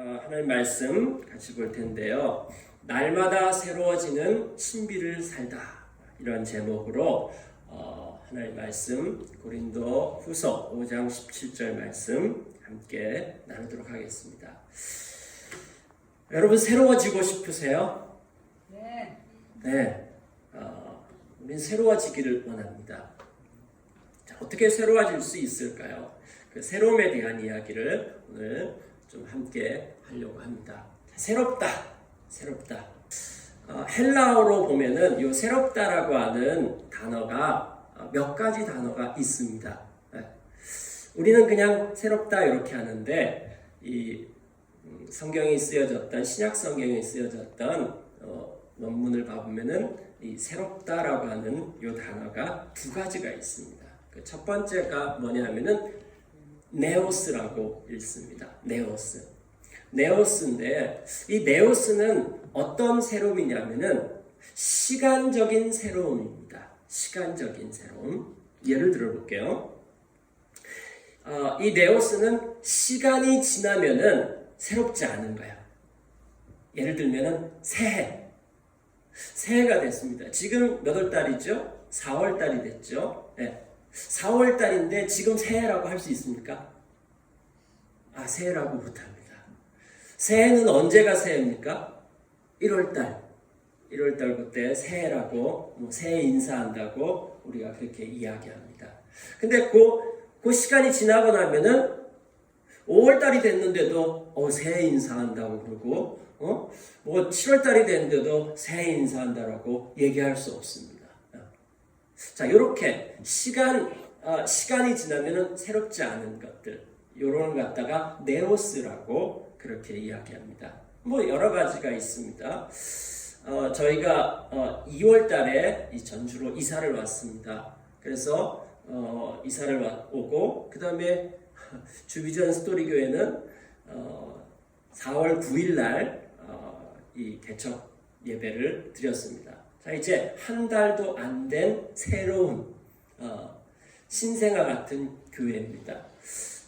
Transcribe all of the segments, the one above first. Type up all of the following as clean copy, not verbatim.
하나님 말씀 같이 볼 텐데요. 날마다 새로워지는 신비를 살다, 이런 제목으로 하나님 말씀 고린도 후서 5장 17절 말씀 함께 나누도록 하겠습니다. 여러분 새로워지고 싶으세요? 네. 우린 새로워지기를 원합니다. 자, 어떻게 새로워질 수 있을까요? 그 새로움에 대한 이야기를 오늘 좀 함께 하려고 합니다. 새롭다. 헬라어로 보면은 이 새롭다라고 하는 단어가 몇 가지 단어가 있습니다. 우리는 그냥 새롭다 이렇게 하는데 이 성경이 쓰여졌던 신약 성경에 쓰여졌던 원문을 봐보면은 이 새롭다라고 하는 이 단어가 두 가지가 있습니다. 그 첫 번째가 뭐냐면은 네오스라고 읽습니다. 네오스인데 이 네오스는 어떤 새로움이냐면은 시간적인 새로움입니다. 시간적인 새로움. 예를 들어 볼게요. 이 네오스는 시간이 지나면은 새롭지 않은 거야. 예를 들면은 새해가 됐습니다. 지금 몇 월 달이죠? 4월 달이 됐죠? 네. 4월 달인데 지금 새해라고 할 수 있습니까? 새해라고 못합니다. 새해는 언제가 새해입니까? 1월 달 그때 새해라고 새해 인사한다고 우리가 그렇게 이야기합니다. 근데 그 시간이 지나고 나면은 5월 달이 됐는데도 새해 인사한다고 그러고 7월 달이 됐는데도 새해 인사한다라고 얘기할 수 없습니다. 자, 이렇게 시간이 지나면은 새롭지 않은 것들, 요런 걸 갖다가 네오스라고 그렇게 이야기합니다. 여러 가지가 있습니다. 저희가 2월 달에 이 전주로 이사를 왔습니다. 그래서 이사를 오고 그 다음에 주비전 스토리교회는 4월 9일 날 이 개척 예배를 드렸습니다. 자, 이제 한 달도 안 된 새로운 신생아 같은 교회입니다.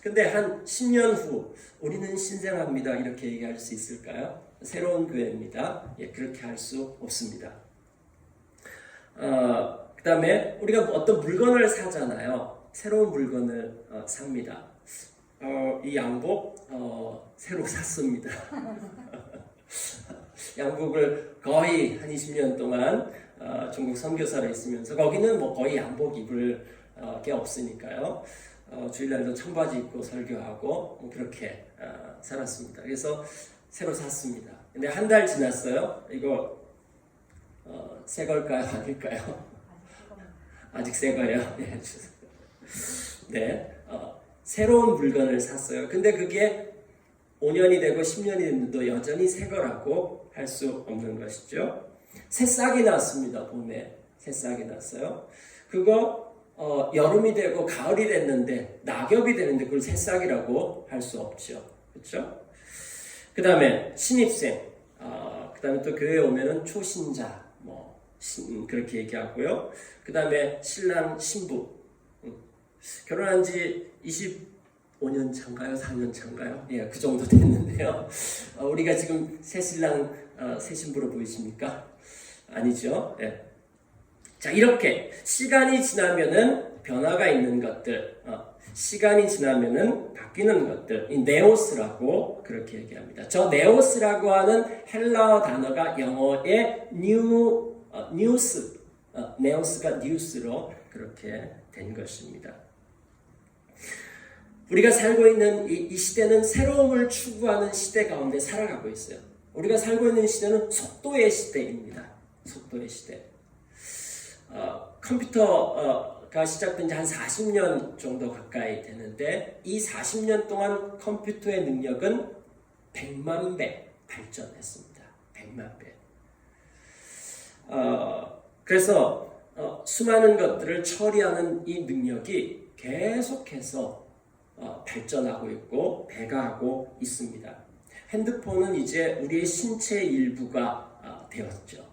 근데 한 10년 후 우리는 신생아입니다 이렇게 얘기할 수 있을까요? 새로운 교회입니다. 그렇게 할 수 없습니다. 그 다음에 우리가 어떤 물건을 사잖아요. 새로운 물건을 삽니다. 이 양복 새로 샀습니다. 양복을 거의 한 20년 동안 중국 선교사로 있으면서 거기는 거의 양복 입을 게 없으니까요. 주일날도 청바지 입고 설교하고 그렇게 살았습니다. 그래서 새로 샀습니다. 근데 한 달 지났어요. 이거 새 걸까요? 아닐까요? 아직 새 거예요. 네. 새로운 물건을 샀어요. 근데 그게 5년이 되고 10년이 됐는데도 여전히 새 거라고 할 수 없는 것이죠. 새싹이 났습니다. 봄에 새싹이 났어요. 그거 여름이 되고 가을이 됐는데 낙엽이 되는데 그걸 새싹이라고 할 수 없죠. 그렇죠? 그 다음에 신입생, 그 다음에 또 교회에 오면은 초신자, 그렇게 얘기하고요. 그 다음에 신랑, 신부, 결혼한 지 25년 차인가요? 4년 차인가요? 그 정도 됐는데요. 우리가 지금 새 신랑, 새 신부로 보이십니까? 아니죠. 자, 이렇게 시간이 지나면은 변화가 있는 것들, 시간이 지나면은 바뀌는 것들, 이 네오스라고 그렇게 얘기합니다. 저 네오스라고 하는 헬라어 단어가 영어의 뉴스, 네오스가 뉴스로 그렇게 된 것입니다. 우리가 살고 있는 이 시대는 새로움을 추구하는 시대 가운데 살아가고 있어요. 우리가 살고 있는 시대는 속도의 시대입니다. 속도의 시대. 컴퓨터가 시작된 지 한 40년 정도 가까이 되는데 이 40년 동안 컴퓨터의 능력은 100만 배 발전했습니다. 100만 배. 그래서 수많은 것들을 처리하는 이 능력이 계속해서 발전하고 있고 배가하고 있습니다. 핸드폰은 이제 우리의 신체 일부가 되었죠.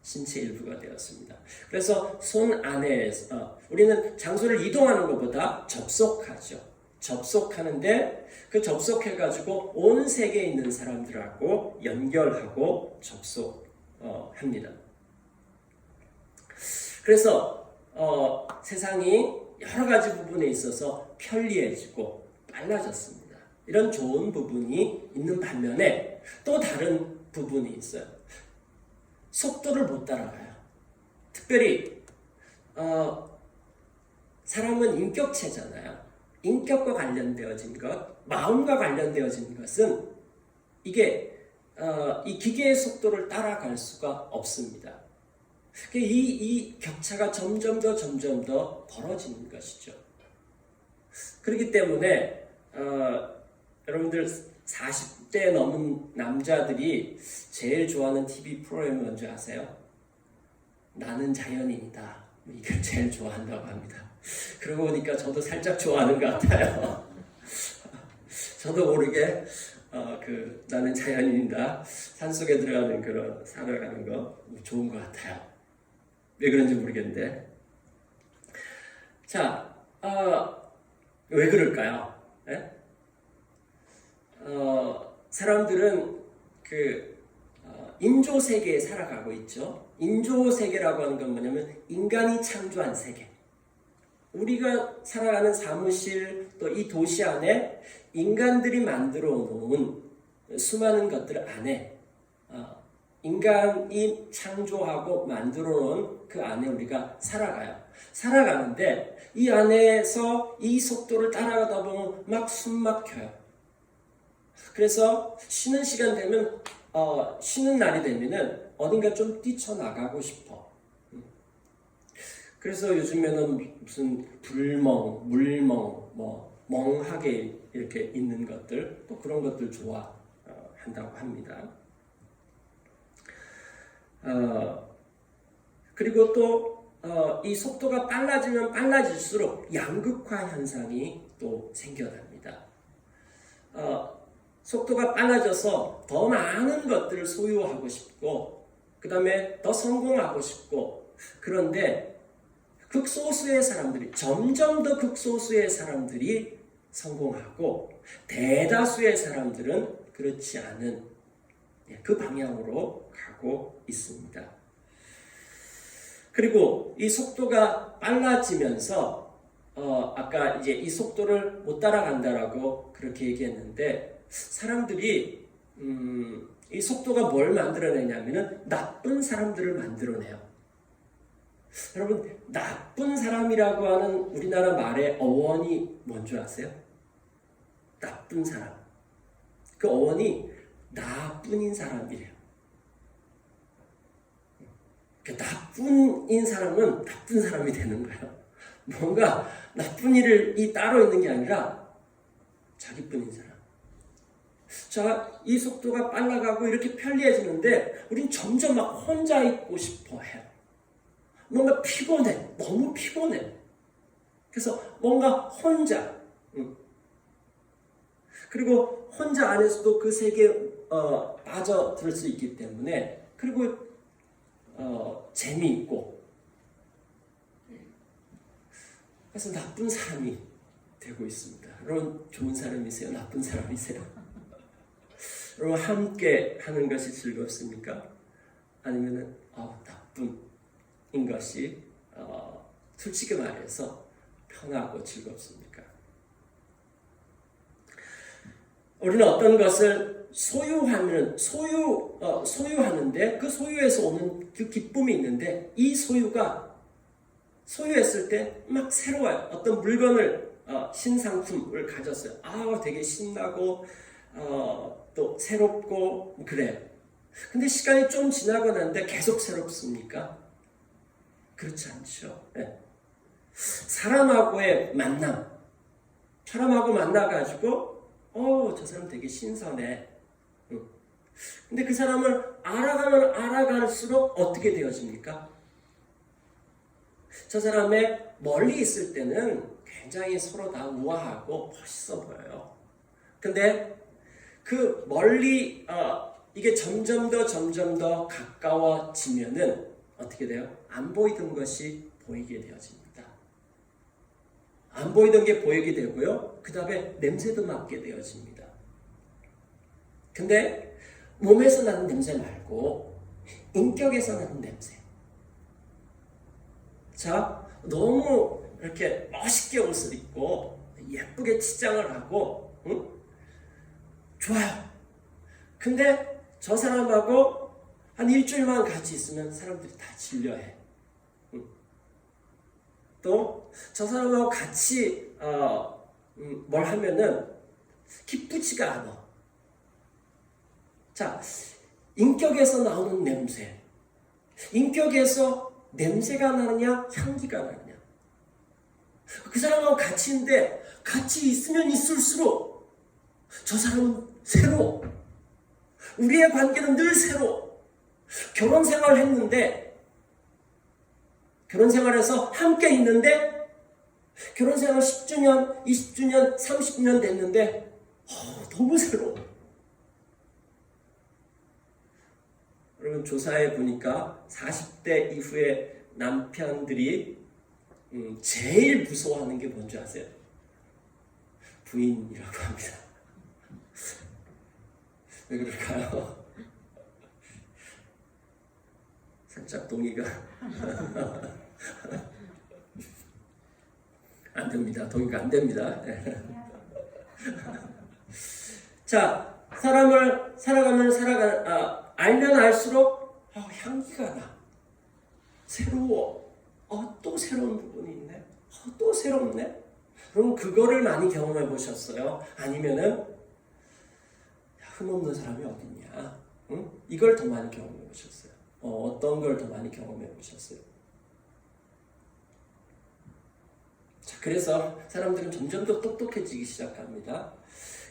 신체 일부가 되었습니다. 그래서 손 안에 우리는 장소를 이동하는 것보다 접속하죠. 접속하는데 그 접속해가지고 온 세계에 있는 사람들하고 연결하고 접속합니다. 그래서 세상이 여러 가지 부분에 있어서 편리해지고 빨라졌습니다. 이런 좋은 부분이 있는 반면에 또 다른 부분이 있어요. 속도를 못 따라가요. 특별히 사람은 인격체잖아요. 인격과 관련되어진 것, 마음과 관련되어진 것은 이게 이 기계의 속도를 따라갈 수가 없습니다. 이 격차가 점점 더 벌어지는 것이죠. 그렇기 때문에 여러분들 40대 넘은 남자들이 제일 좋아하는 TV 프로그램이 뭔지 아세요? 나는 자연인이다. 이걸 제일 좋아한다고 합니다. 그러고 보니까 저도 살짝 좋아하는 것 같아요. 저도 모르게 나는 자연인이다. 산속에 들어가는 그런 살아가는 거 좋은 것 같아요. 왜 그런지 모르겠는데. 자, 왜 그럴까요? 네? 사람들은 인조 세계에 살아가고 있죠. 인조 세계라고 하는 건 뭐냐면 인간이 창조한 세계. 우리가 살아가는 사무실 또 이 도시 안에 인간들이 만들어 놓은 수많은 것들 안에 인간이 창조하고 만들어 놓은 그 안에 우리가 살아가는데 이 안에서 이 속도를 따라가다 보면 막 숨 막혀요. 그래서 쉬는 시간 되면 쉬는 날이 되면은 어딘가 좀 뛰쳐나가고 싶어. 그래서 요즘에는 무슨 불멍, 물멍, 멍하게 이렇게 있는 것들, 또 그런 것들 좋아한다고 합니다. 그리고 또 이 속도가 빨라지면 빨라질수록 양극화 현상이 또 생겨납니다. 속도가 빨라져서 더 많은 것들을 소유하고 싶고, 그 다음에 더 성공하고 싶고, 그런데 극소수의 사람들이, 점점 더 극소수의 사람들이 성공하고, 대다수의 사람들은 그렇지 않은 그 방향으로 가고 있습니다. 그리고 이 속도가 빨라지면서, 아까 이제 이 속도를 못 따라간다라고 그렇게 얘기했는데, 사람들이 이 속도가 뭘 만들어내냐면은 나쁜 사람들을 만들어내요. 여러분, 나쁜 사람이라고 하는 우리나라 말의 어원이 뭔지 아세요? 나쁜 사람. 그 어원이 나뿐인 사람이래요. 나쁜인 사람은 나쁜 사람이 되는 거예요. 뭔가 나쁜 일이 따로 있는 게 아니라 자기뿐인 사람. 자, 이 속도가 빨라가고 이렇게 편리해지는데 우린 점점 막 혼자 있고 싶어 해요. 뭔가 피곤해. 너무 피곤해. 그래서 뭔가 혼자. 그리고 혼자 안에서도 그 세계에 빠져들 수 있기 때문에, 그리고 재미있고, 그래서 나쁜 사람이 되고 있습니다. 여러분, 좋은 사람이세요? 나쁜 사람이세요? 여러분, 함께 하는 것이 즐겁습니까? 아니면은 나쁜인 것이 솔직히 말해서 편하고 즐겁습니까? 우리는 어떤 것을 소유하는데 그 소유에서 오는 그 기쁨이 있는데, 이 소유했을 때 막 새로워요. 어떤 물건을 신상품을 가졌어요. 되게 신나고 또 새롭고 그래요. 근데 시간이 좀 지나고 나는데 계속 새롭습니까? 그렇지 않죠. 네. 사람하고의 만남. 사람하고 만나가지고 저 사람 되게 신선해. 근데 그 사람을 알아가면 알아갈수록 어떻게 되어집니까? 저 사람의 멀리 있을 때는 굉장히 서로 다 우아하고 멋있어 보여요. 근데 그 멀리 이게 점점 더 가까워지면은 어떻게 돼요? 안 보이던 것이 보이게 되어집니다. 안 보이던 게 보이게 되고요. 그 다음에 냄새도 맡게 되어집니다. 근데 몸에서 나는 냄새 말고 인격에서 나는 냄새. 자, 너무 이렇게 멋있게 옷을 입고 예쁘게 치장을 하고 좋아요. 근데 저 사람하고 한 일주일만 같이 있으면 사람들이 다 질려해. 또 저 사람하고 같이 뭘 하면은 기쁘지가 않아. 자, 인격에서 나오는 냄새. 인격에서 냄새가 나느냐, 향기가 나느냐. 그 사람하고 같이 있는데 같이 있으면 있을수록 저 사람은 새로워. 우리의 관계는 늘 새로워. 결혼 생활을 했는데, 결혼 생활에서 함께 있는데, 결혼 생활 10주년, 20주년, 30년 됐는데 너무 새로워. 여러분, 조사해 보니까 40대 이후에 남편들이 제일 무서워하는 게 뭔지 아세요? 부인이라고 합니다. 왜 그럴까요? 살짝 동의가 안 됩니다. 동의가 안 됩니다. 자, 사람을 알면 알수록 향기가 나. 새로워. 또 새로운 부분이 있네. 또 새롭네. 그럼 그거를 많이 경험해 보셨어요? 아니면은 흠없는 사람이 어딨냐? 응? 이걸 더 많이 경험해 보셨어요? 어떤 걸 더 많이 경험해 보셨어요? 자, 그래서 사람들은 점점 더 똑똑해지기 시작합니다.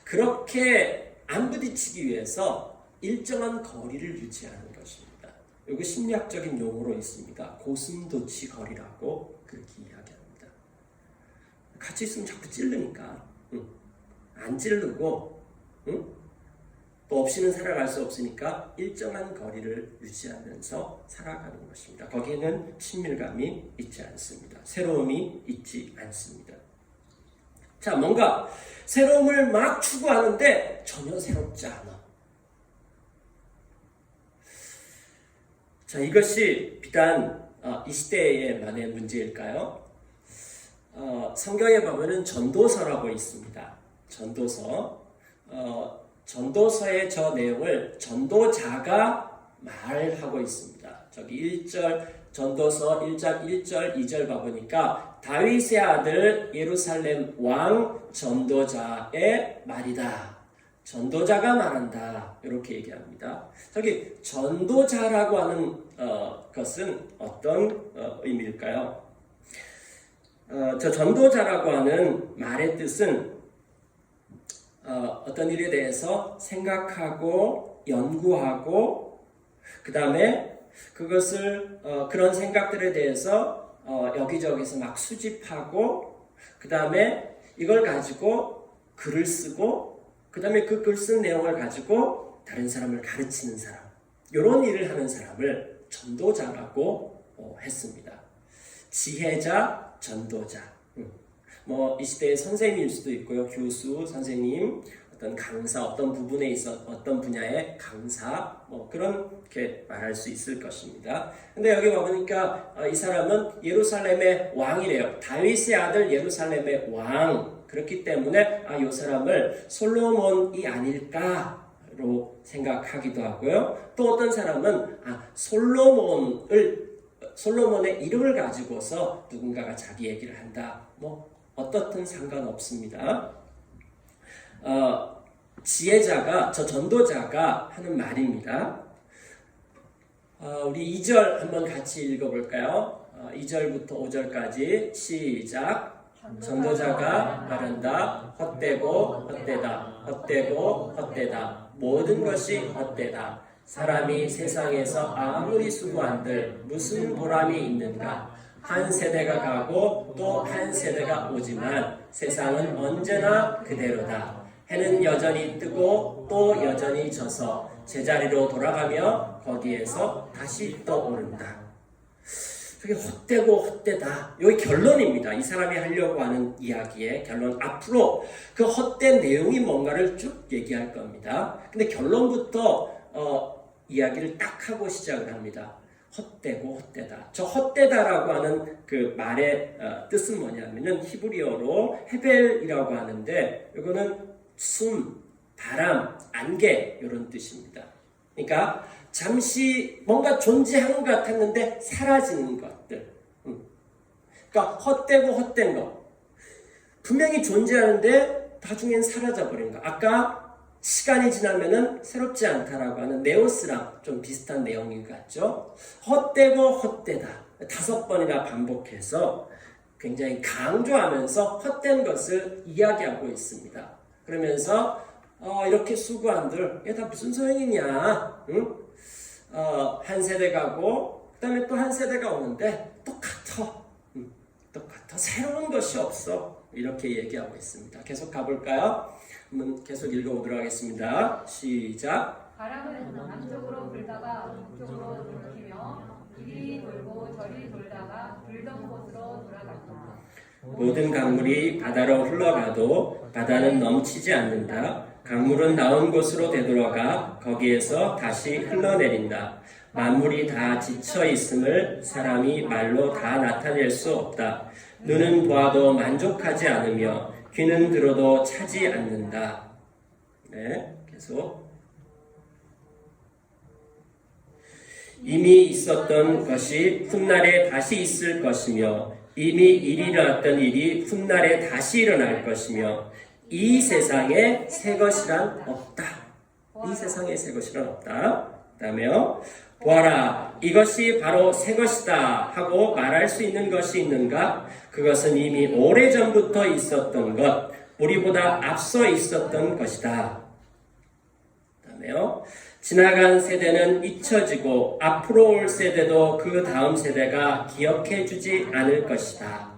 그렇게 안 부딪히기 위해서 일정한 거리를 유지하는 것입니다. 이거 심리학적인 용어로 있습니다. 고슴도치 거리라고 그렇게 이야기합니다. 같이 있으면 자꾸 찌르니까 안 찌르고 또 없이는 살아갈 수 없으니까 일정한 거리를 유지하면서 살아가는 것입니다. 거기에는 친밀감이 있지 않습니다. 새로움이 있지 않습니다. 자, 뭔가 새로움을 막 추구하는데 전혀 새롭지 않아. 자, 이것이 비단 이 시대에만의 문제일까요? 성경에 보면은 전도서라고 있습니다. 전도서. 전도서의 저 내용을 전도자가 말하고 있습니다. 저기 1절 전도서 1장 1절 2절 봐보니까 다윗의 아들 예루살렘 왕 전도자의 말이다. 전도자가 말한다. 이렇게 얘기합니다. 저기 전도자라고 하는 것은 어떤 의미일까요? 저 전도자라고 하는 말의 뜻은 어떤 일에 대해서 생각하고 연구하고 그 다음에 그것을 그런 생각들에 대해서 여기저기서 막 수집하고 그 다음에 이걸 가지고 글을 쓰고 그 다음에 그 글 쓴 내용을 가지고 다른 사람을 가르치는 사람, 이런 일을 하는 사람을 전도자라고 했습니다. 지혜자, 전도자. 이 시대의 선생님일 수도 있고요. 교수, 선생님, 어떤 강사, 어떤 부분에 있어 어떤 분야의 강사, 그렇게 말할 수 있을 것입니다. 근데 여기 와보니까 이 사람은 예루살렘의 왕이래요. 다윗의 아들 예루살렘의 왕. 그렇기 때문에 이 사람을 솔로몬이 아닐까로 생각하기도 하고요. 또 어떤 사람은 솔로몬의 이름을 가지고서 누군가가 자기 얘기를 한다. 어떻든 상관없습니다. 지혜자가, 저 전도자가 하는 말입니다. 우리 2절 한번 같이 읽어볼까요? 2절부터 5절까지 시작. 전도자가 말한다. 헛되고 헛되다. 헛되고 헛되다. 모든 것이 헛되다. 사람이 세상에서 아무리 수고한들 무슨 보람이 있는가? 한 세대가 가고 또 한 세대가 오지만 세상은 언제나 그대로다. 해는 여전히 뜨고 또 여전히 져서 제자리로 돌아가며 거기에서 다시 떠오른다. 그게 헛되고 헛되다. 여기 결론입니다. 이 사람이 하려고 하는 이야기의 결론. 앞으로 그 헛된 내용이 뭔가를 쭉 얘기할 겁니다. 근데 결론부터 이야기를 딱 하고 시작을 합니다. 헛되고 헛되다. 저 헛되다라고 하는 그 말의 뜻은 뭐냐면은 히브리어로 헤벨이라고 하는데 이거는 숨, 바람, 안개 이런 뜻입니다. 그러니까 잠시 뭔가 존재한 것 같았는데 사라지는 것들. 그러니까 헛되고 헛된 것. 분명히 존재하는데 나중엔 사라져버린 것. 아까 시간이 지나면은 새롭지 않다라고 하는 네오스랑 좀 비슷한 내용인 것 같죠? 헛되고 헛되다. 5번이나 반복해서 굉장히 강조하면서 헛된 것을 이야기하고 있습니다. 그러면서 이렇게 수고한들 얘 다 무슨 소용이냐? 응? 한 세대 가고 그 다음에 또 한 세대가 오는데 똑같아. 똑같아. 새로운 것이 없어. 이렇게 얘기하고 있습니다. 계속 가볼까요? 한번 계속 읽어보도록 하겠습니다. 시작. 바람은 남쪽으로 불다가 북쪽으로 돌이키며 이리 돌고 저리 돌다가 불던 곳으로 돌아간다. 모든 강물이 바다로 흘러가도 바다는 넘치지 않는다. 강물은 나온 곳으로 되돌아가 거기에서 다시 흘러내린다. 만물이 다 지쳐 있음을 사람이 말로 다 나타낼 수 없다. 눈은 보아도 만족하지 않으며 귀는 들어도 차지 않는다. 네, 계속. 이미 있었던 것이 훗날에 다시 있을 것이며 이미 일어났던 일이 훗날에 다시 일어날 것이며 이 세상에 새 것이란 없다. 이 세상에 새 것이란 없다. 그 다음에요. 보아라, 이것이 바로 새 것이다 하고 말할 수 있는 것이 있는가? 그것은 이미 오래전부터 있었던 것, 우리보다 앞서 있었던 것이다. 그 다음에요. 지나간 세대는 잊혀지고 앞으로 올 세대도 그 다음 세대가 기억해주지 않을 것이다.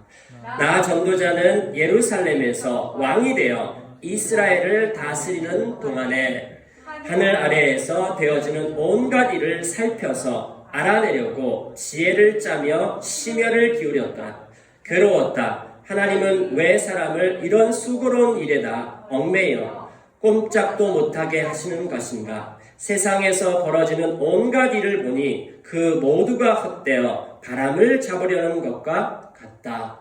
나 전도자는 예루살렘에서 왕이 되어 이스라엘을 다스리는 동안에 하늘 아래에서 되어지는 온갖 일을 살펴서 알아내려고 지혜를 짜며 심혈을 기울였다. 괴로웠다. 하나님은 왜 사람을 이런 수고로운 일에다 얽매여 꼼짝도 못하게 하시는 것인가? 세상에서 벌어지는 온갖 일을 보니 그 모두가 헛되어 바람을 잡으려는 것과 같다.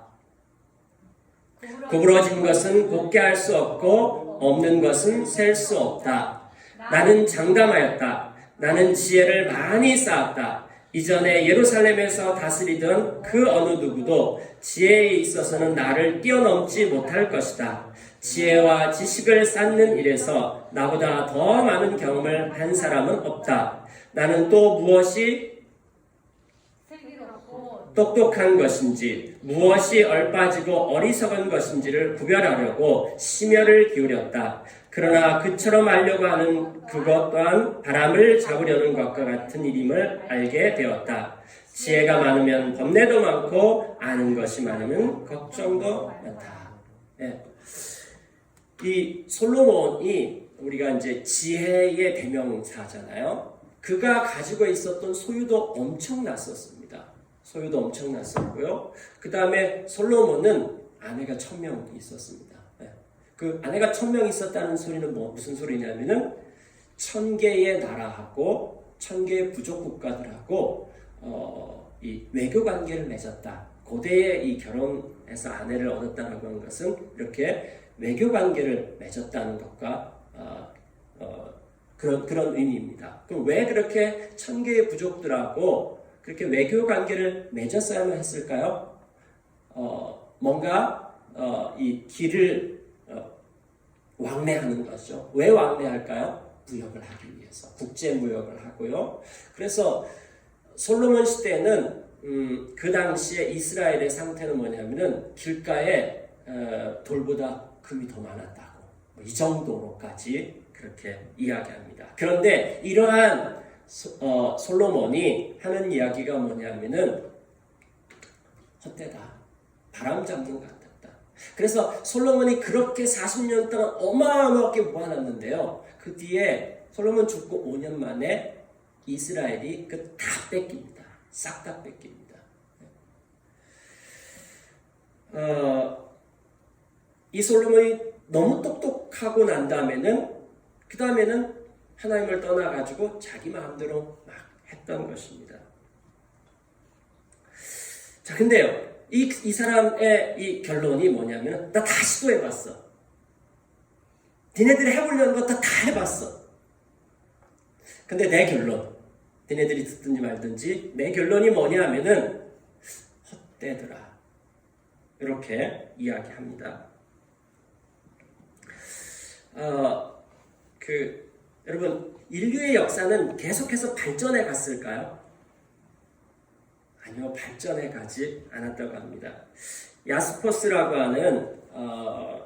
구부러진 것은 곱게 할 수 없고 없는 것은 셀 수 없다. 나는 장담하였다. 나는 지혜를 많이 쌓았다. 이전에 예루살렘에서 다스리던 그 어느 누구도 지혜에 있어서는 나를 뛰어넘지 못할 것이다. 지혜와 지식을 쌓는 일에서 나보다 더 많은 경험을 한 사람은 없다. 나는 또 무엇이 똑똑한 것인지 무엇이 얼빠지고 어리석은 것인지를 구별하려고 심혈을 기울였다. 그러나 그처럼 알려고 하는 그것 또한 바람을 잡으려는 것과 같은 일임을 알게 되었다. 지혜가 많으면 번뇌도 많고 아는 것이 많으면 걱정도 많다. 네. 이 솔로몬이 우리가 이제 지혜의 대명사잖아요. 그가 가지고 있었던 소유도 엄청났었습니다. 소유도 엄청났었고요. 그 다음에 솔로몬은 아내가 1000명 있었습니다. 그 아내가 1000명 있었다는 소리는 무슨 소리냐면은 1000개의 나라하고 1000개의 부족 국가들하고 이 외교 관계를 맺었다. 고대에 이 결혼해서 아내를 얻었다라고 하는 것은 이렇게 외교 관계를 맺었다는 것과 그런 의미입니다. 그럼 왜 그렇게 1000개의 부족들하고 그렇게 외교 관계를 맺었어야만 했을까요? 뭔가 이 길을 왕래하는 거죠. 왜 왕래할까요? 무역을 하기 위해서. 국제 무역을 하고요. 그래서 솔로몬 시대에는 그 당시에 이스라엘의 상태는 뭐냐면은 길가에 돌보다 금이 더 많았다고. 이 정도로까지 그렇게 이야기합니다. 그런데 이러한 솔로몬이 하는 이야기가 뭐냐면은 헛되다. 바람 잡는 것 같았다. 그래서 솔로몬이 그렇게 40년 동안 어마어마하게 모아놨는데요. 그 뒤에 솔로몬 죽고 5년 만에 이스라엘이 그 다 뺏깁니다. 싹 다 뺏깁니다. 이 솔로몬이 너무 똑똑하고 난 다음에는 그 다음에는 하나님을 떠나가지고 자기 마음대로 막 했던 것입니다. 자, 근데요, 이 사람의 이 결론이 뭐냐면, 나 다 시도해봤어. 니네들이 해보려는 거 다 해봤어. 근데 내 결론, 니네들이 듣든지 말든지 내 결론이 뭐냐면은 헛되더라. 이렇게 이야기합니다. 여러분, 인류의 역사는 계속해서 발전해 갔을까요? 아니요, 발전해 가지 않았다고 합니다. 야스포스라고 하는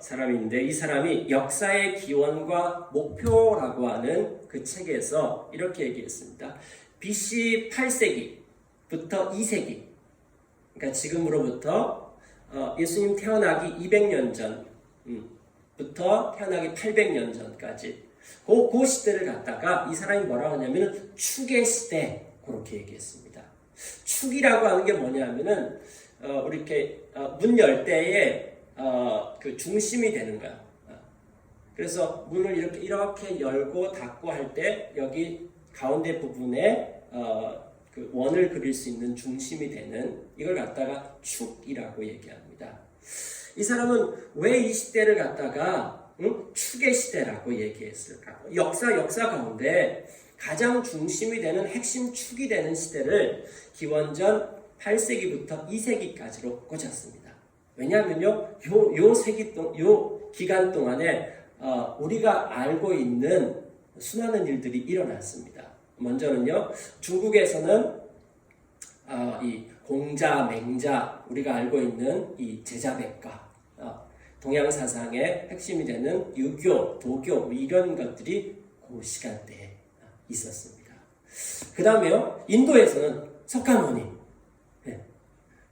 사람인데, 이 사람이 역사의 기원과 목표라고 하는 그 책에서 이렇게 얘기했습니다. BC 8세기부터 2세기, 그러니까 지금으로부터 예수님 태어나기 200년 전부터 태어나기 800년 전까지 그 시대를 갖다가 이 사람이 뭐라고 하냐면 축의 시대, 그렇게 얘기했습니다. 축이라고 하는 게 뭐냐면은 우리 이렇게 문 열 때에 그 중심이 되는 거야. 그래서 문을 이렇게 열고 닫고 할 때 여기 가운데 부분에 그 원을 그릴 수 있는 중심이 되는 이걸 갖다가 축이라고 얘기합니다. 이 사람은 왜 이 시대를 갖다가 축의 시대라고 얘기했을까? 역사 가운데 가장 중심이 되는 핵심 축이 되는 시대를 기원전 8세기부터 2세기까지로 꽂았습니다. 왜냐하면요, 요 기간 동안에 우리가 알고 있는 수많은 일들이 일어났습니다. 먼저는요, 중국에서는 이 공자, 맹자, 우리가 알고 있는 이 제자백과 동양 사상의 핵심이 되는 유교, 도교 이런 것들이 그 시간대에 있었습니다. 그 다음에요, 인도에서는 석가모니,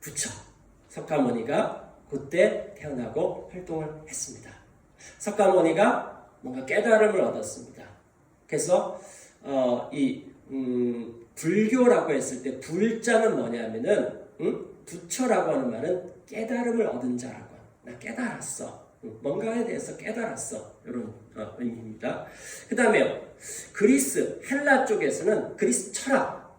부처, 석가모니가 그때 태어나고 활동을 했습니다. 석가모니가 뭔가 깨달음을 얻었습니다. 그래서 불교라고 했을 때 불자는 뭐냐면은 부처라고 하는 말은 깨달음을 얻은 자라고. 나 깨달았어. 뭔가에 대해서 깨달았어. 이런 의미입니다. 그 다음에 그리스, 헬라 쪽에서는 그리스 철학,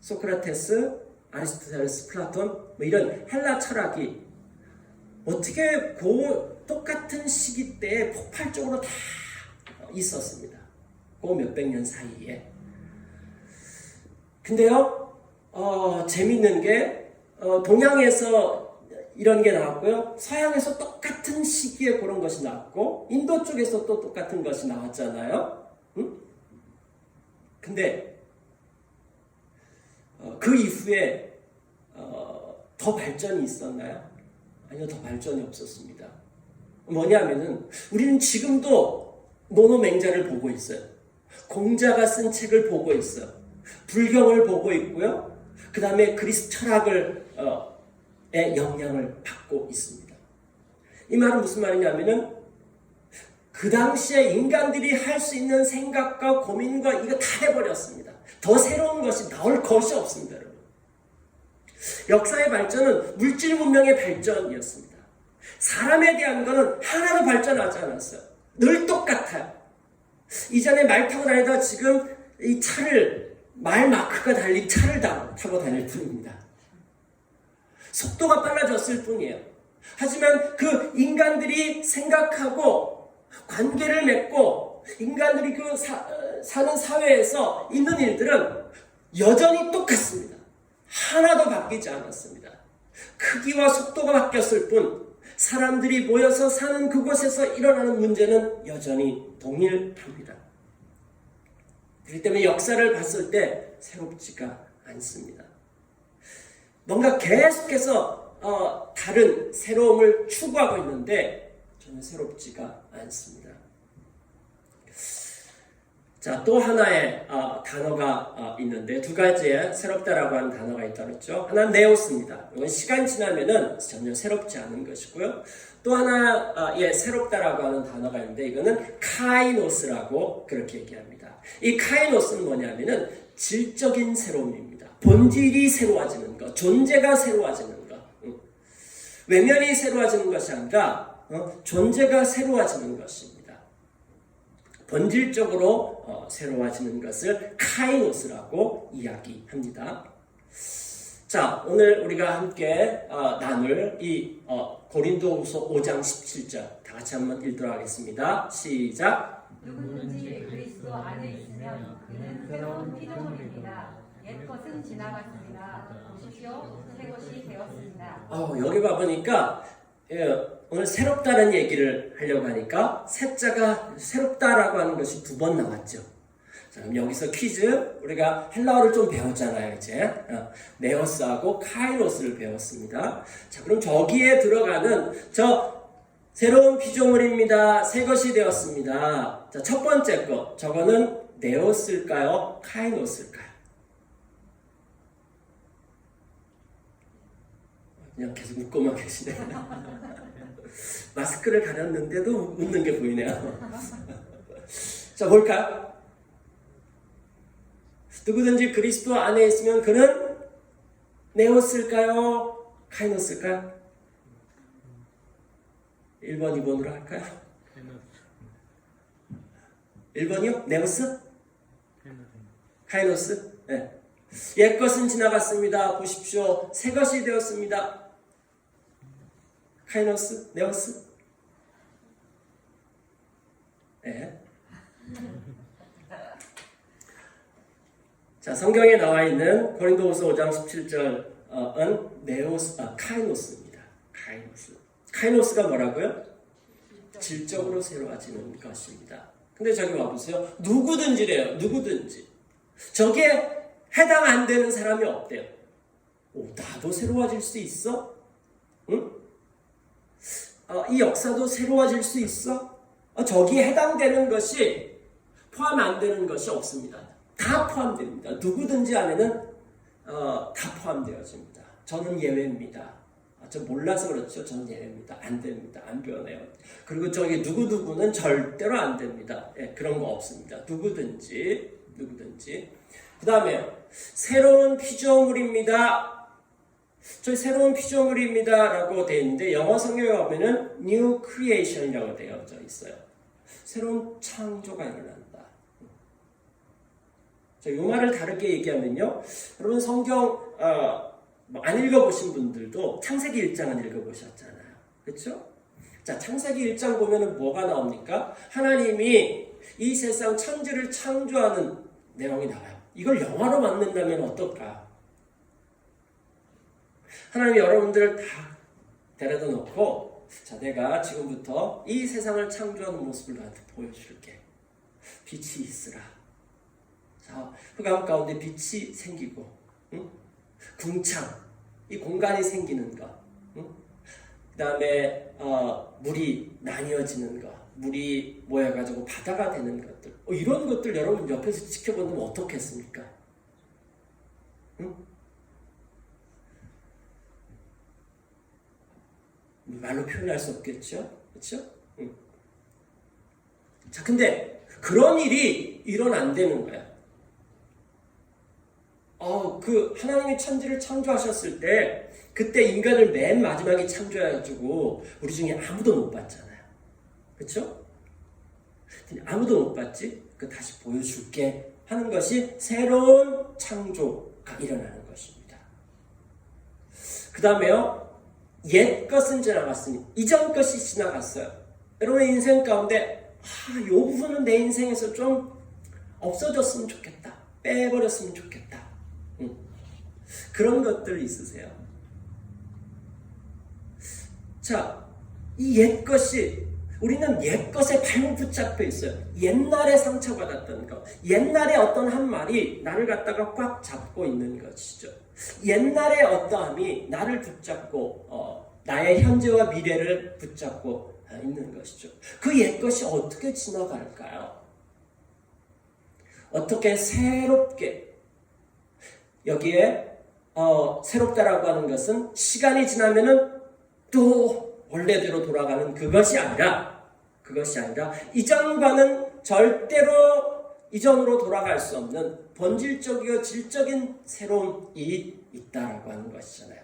소크라테스, 아리스토텔레스, 플라톤 뭐 이런 헬라 철학이 어떻게 똑같은 시기 때에 폭발적으로 다 있었습니다. 그 몇백 년 사이에. 근데요, 재밌는 게 동양에서 이런 게 나왔고요. 서양에서 똑같은 시기에 그런 것이 나왔고, 인도 쪽에서 또 똑같은 것이 나왔잖아요. 근데 그 이후에 더 발전이 있었나요? 아니요, 더 발전이 없었습니다. 뭐냐면은 우리는 지금도 노노맹자를 보고 있어요. 공자가 쓴 책을 보고 있어요. 불경을 보고 있고요. 그 다음에 그리스 철학을 영향을 받고 있습니다. 이 말은 무슨 말이냐면은 그 당시에 인간들이 할 수 있는 생각과 고민과 이거 다 해버렸습니다. 더 새로운 것이 나올 것이 없습니다, 여러분. 역사의 발전은 물질 문명의 발전이었습니다. 사람에 대한 거는 하나도 발전하지 않았어요. 늘 똑같아요. 이전에 말 타고 다니다 지금 이 차를 말 마크가 달린 차를 타고 다닐 뿐입니다. 속도가 빨라졌을 뿐이에요. 하지만 그 인간들이 생각하고 관계를 맺고 인간들이 그 사는 사회에서 있는 일들은 여전히 똑같습니다. 하나도 바뀌지 않았습니다. 크기와 속도가 바뀌었을 뿐 사람들이 모여서 사는 그곳에서 일어나는 문제는 여전히 동일합니다. 그렇기 때문에 역사를 봤을 때 새롭지가 않습니다. 뭔가 계속해서 다른 새로움을 추구하고 있는데 저는 새롭지가 않습니다. 자, 또 하나의 단어가 있는데 두 가지의 새롭다라고 하는 단어가 있다고 했죠. 하나는 네오스입니다. 이건 시간 지나면은 전혀 새롭지 않은 것이고요. 또 하나의 새롭다라고 하는 단어가 있는데 이거는 카이노스라고 그렇게 얘기합니다. 이 카이노스는 뭐냐면은 질적인 새로움입니다. 본질이 새로워지는 것, 존재가 새로워지는 것. 외면이 새로워지는 것이 아니라 존재가 새로워지는 것입니다. 본질적으로 새로워지는 것을 카이노스라고 이야기합니다. 자, 오늘 우리가 함께 나눌 이 고린도후서 5장 17절 다 같이 한번 읽도록 하겠습니다. 시작. 누구든지 그리스도 안에 있으면 그는 새로운 피조물입니다. 옛 것은 지나갔습니다. 보십시오, 새 것이 되었습니다. 여기 봐보니까 오늘 새롭다는 얘기를 하려고 하니까 새자가 새롭다라고 하는 것이 2번 나왔죠. 자, 그럼 여기서 퀴즈. 우리가 헬라어를 좀 배웠잖아요, 이제. 네오스하고 카이로스를 배웠습니다. 자, 그럼 저기에 들어가는 저 새로운 피조물입니다. 새 것이 되었습니다. 자, 첫 번째 거. 저거는 네오스일까요? 카이노스일까요? 그냥 계속 웃고만 계시네. 마스크를 가렸는데도 웃는 게 보이네요. 자, 볼까요? 누구든지 그리스도 안에 있으면 그는 네오스일까요? 카이노스일까요? 1번, 2번으로 할까요? 1번이요? 네오스? 카이노스? 네. 옛 것은 지나갔습니다. 보십시오. 새 것이 되었습니다. 카이노스? 네오스? 네. 자, 성경에 나와 있는 고린도후서 5장 17절은 카이노스입니다. 카이노스가 뭐라고요? 질적으로 새로워지는 것입니다. 근데 저기 와보세요. 누구든지래요. 누구든지. 저게 해당 안 되는 사람이 없대요. 나도 새로워질 수 있어? 응? 이 역사도 새로워질 수 있어? 저기에 해당되는 것이 포함 안 되는 것이 없습니다. 다 포함됩니다. 누구든지 안에는 다 포함되어집니다. 저는 예외입니다. 저 몰라서 그렇죠. 저는 예외입니다. 안 됩니다. 안 변해요. 그리고 저기 누구누구는 절대로 안 됩니다. 그런 거 없습니다. 누구든지. 그 다음에 새로운 피조물입니다. 저희 새로운 피조물입니다 라고 되어 있는데 영어 성경에 보면은 New Creation이라고 되어져 있어요. 새로운 창조가 일어난다. 이 말을 다르게 얘기하면요. 여러분 성경 안 읽어보신 분들도 창세기 1장은 읽어보셨잖아요. 그렇죠? 자, 창세기 1장 보면은 뭐가 나옵니까? 하나님이 이 세상 천지를 창조하는 내용이 나와요. 이걸 영화로 만든다면 어떨까? 하나님이 여러분들을 다 데려다 놓고 자, 내가 지금부터 이 세상을 창조하는 모습을 너한테 보여줄게. 빛이 있으라. 자, 흑암 가운데 빛이 생기고 궁창, 이 공간이 생기는 것, 그 다음에 물이 나뉘어지는 것, 물이 모여가지고 바다가 되는 것들, 이런 것들 여러분 옆에서 지켜본다면 어떻겠습니까? 말로 표현할 수 없겠죠? 그렇죠? 자, 근데 그런 일이 일어난다는 거야. 하나님이 천지를 창조하셨을 때 그때 인간을 맨 마지막에 창조해가지고 우리 중에 아무도 못 봤잖아요. 그렇죠? 아무도 못 봤지? 다시 보여줄게 하는 것이 새로운 창조가 일어나는 것입니다. 그 다음에요. 옛 것은 지나갔으니 이전 것이 지나갔어요. 여러분의 인생 가운데 이 부분은 내 인생에서 좀 없어졌으면 좋겠다. 빼버렸으면 좋겠다. 그런 것들 있으세요? 자, 이 옛 것이 우리는 옛 것에 발목 붙잡혀 있어요. 옛날에 상처받았던 것, 옛날에 어떤 한 말이 나를 갖다가 꽉 잡고 있는 것이죠. 옛날에 어떠함이 나를 붙잡고 나의 현재와 미래를 붙잡고 있는 것이죠. 그 옛 것이 어떻게 지나갈까요? 어떻게 새롭게 여기에 새롭다라고 하는 것은 시간이 지나면은 또 원래대로 돌아가는 그것이 아니라 이전과는 절대로 이전으로 돌아갈 수 없는 본질적이고 질적인 새로움이 있다라고 하는 것이잖아요.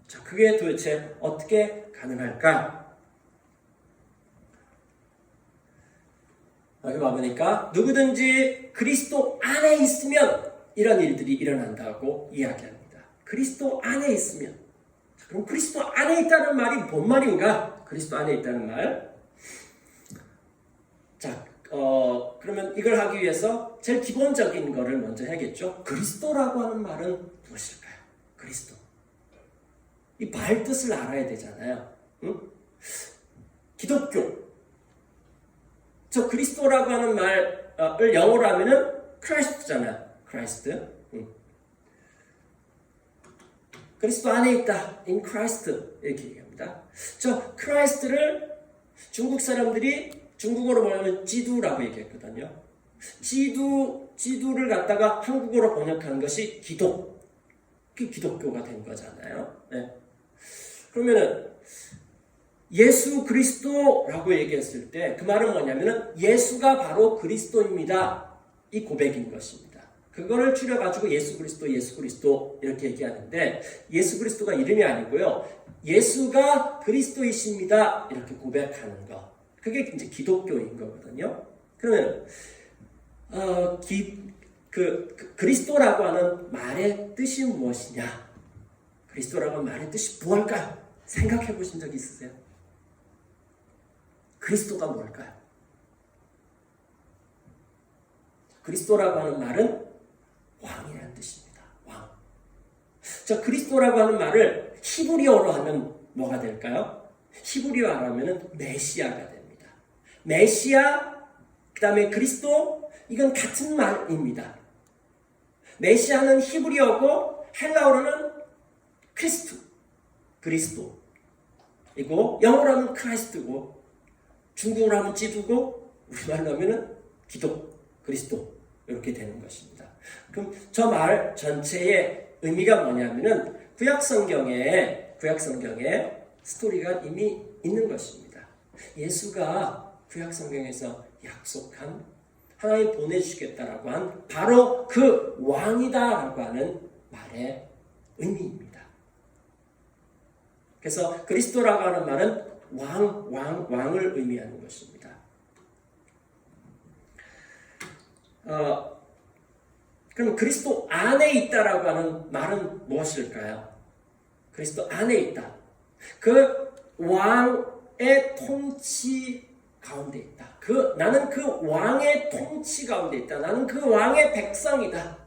자, 그게 도대체 어떻게 가능할까? 여기 와보니까 누구든지 그리스도 안에 있으면 이런 일들이 일어난다고 이야기합니다. 그리스도 안에 있으면. 자, 그럼 그리스도 안에 있다는 말이 뭔 말인가? 그리스도 안에 있다는 말. 자, 그러면 이걸 하기 위해서 제일 기본적인 거를 먼저 해야겠죠. 그리스도라고 하는 말은 무엇일까요? 그리스도. 이 말 뜻을 알아야 되잖아요. 응? 기독교. 저 그리스도라고 하는 말을 영어로 하면은 크라이스트잖아요. 크라이스트. 그리스도 안에 있다. In Christ. 이렇게 얘기합니다. 저 크라이스트를 중국 사람들이 중국어로 뭐냐면 지두라고 얘기했거든요. 지두를 갖다가 한국어로 번역한 것이 기독. 그게 기독교가 된 거잖아요. 네. 그러면은 예수 그리스도라고 얘기했을 때 그 말은 뭐냐면은 예수가 바로 그리스도입니다. 이 고백인 것입니다. 그거를 줄여가지고 예수 그리스도 이렇게 얘기하는데 예수 그리스도가 이름이 아니고요. 예수가 그리스도이십니다. 이렇게 고백하는 거. 그게 이제 기독교인 거거든요. 그러면 그리스도라고 하는 말의 뜻이 무엇이냐? 그리스도라고 하는 말의 뜻이 무엇일까요? 생각해 보신 적 있으세요? 그리스도가 뭘까요? 그리스도라고 하는 말은 왕이라는 뜻입니다. 왕. 자, 그리스도라고 하는 말을 히브리어로 하면 뭐가 될까요? 히브리어로 하면 메시아가 됩니다. 메시아, 그 다음에 그리스도, 이건 같은 말입니다. 메시아는 히브리어고 헬라어로는 그리스도. 이고 영어로 하면 크라이스트고 중국어로 하면 지두고 우리말로 하면은 기독, 그리스도 이렇게 되는 것입니다. 그럼 저 말 전체의 의미가 뭐냐면은 구약 성경에 스토리가 이미 있는 것입니다. 예수가 구약 성경에서 약속한 하나님 보내주시겠다라고 한 바로 그 왕이다라고 하는 말의 의미입니다. 그래서 그리스도라고 하는 말은 왕을 의미하는 것입니다. 그럼 그리스도 안에 있다라고 하는 말은 무엇일까요? 그리스도 안에 있다. 그 왕의 통치 가운데 있다. 나는 그 왕의 통치 가운데 있다. 나는 그 왕의 백성이다.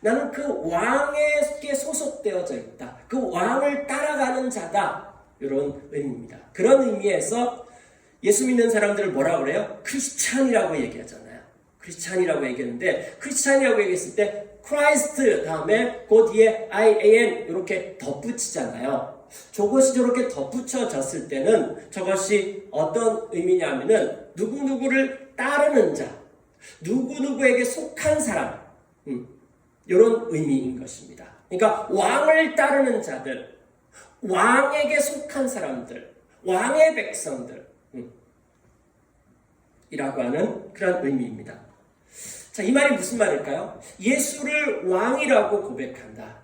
나는 그 왕에게 소속되어져 있다. 그 왕을 따라가는 자다. 이런 의미입니다. 그런 의미에서 예수 믿는 사람들을 뭐라고 그래요? 크리스찬이라고 얘기하잖아요. 크리스찬이라고 얘기했는데 크리스찬이라고 얘기했을 때 크라이스트 다음에 그 뒤에 IAN 이렇게 덧붙이잖아요. 저것이 저렇게 덧붙여졌을 때는 저것이 어떤 의미냐면은 누구누구를 따르는 자, 누구누구에게 속한 사람, 이런 의미인 것입니다. 그러니까 왕을 따르는 자들, 왕에게 속한 사람들, 왕의 백성들 이라고 하는 그런 의미입니다. 자, 이 말이 무슨 말일까요? 예수를 왕이라고 고백한다.